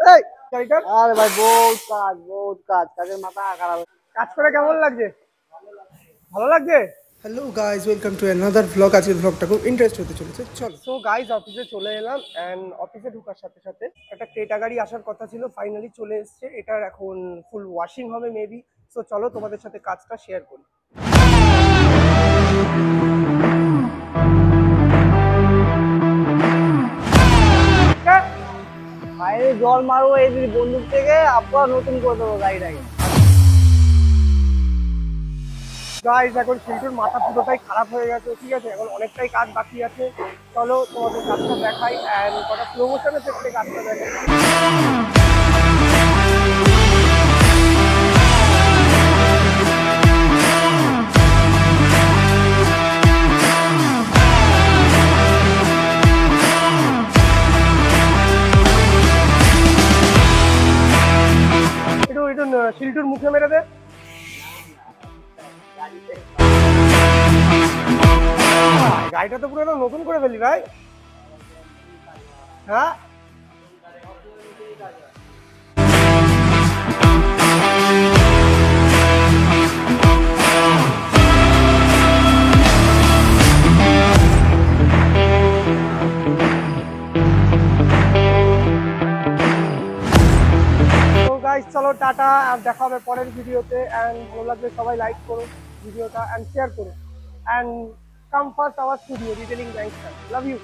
এই গাড়িটার আরে ভাই বহুত কাজ কাজের মাথা খারাপ। কাজ করে কেমন লাগছে? ভালো লাগছে। Hello guys, welcome to another vlog. আজকের ভ্লগটা খুব ইন্টারেস্ট হতে চলেছে, চলো। সো গাইজ অফিসে চলে এলাম অ্যান্ড অফিসে ঢোকার সাথে সাথে একটা ক্রেটা গাড়ি আসার কথা ছিল, ফাইনালি চলে এসছে। এটার এখন ফুল ওয়াশিং হবে মেবি। সো চলো তোমাদের সাথে কাজটা শেয়ার করি। বাইরে জল মারবো এই বন্দুক থেকে, আবার নতুন করে দেবো গাড়িটাকে। গাইজ এখন শিল্টুর মাথা পুরোটাই খারাপ হয়ে গেছে, ঠিক আছে? এখন অনেকটাই কাজ বাকি আছে। চলো তোমাদের কাজটা দেখাই অ্যান্ড কটা স্লো মোশনে থেকে কাজটা দেখাই। একটু একটু শিল্টুর মুখে মেরে দে। গাড়িটা তো পুরো নতুন করে ফেলি ভাই। হ্যাঁ চলো টাটা, আর দেখা হবে পরের ভিডিওতে। অ্যান্ড ভালো লাগলে সবাই লাইক করো ভিডিওটা অ্যান্ড শেয়ার করো and come first our studio detailing gangster. Love you.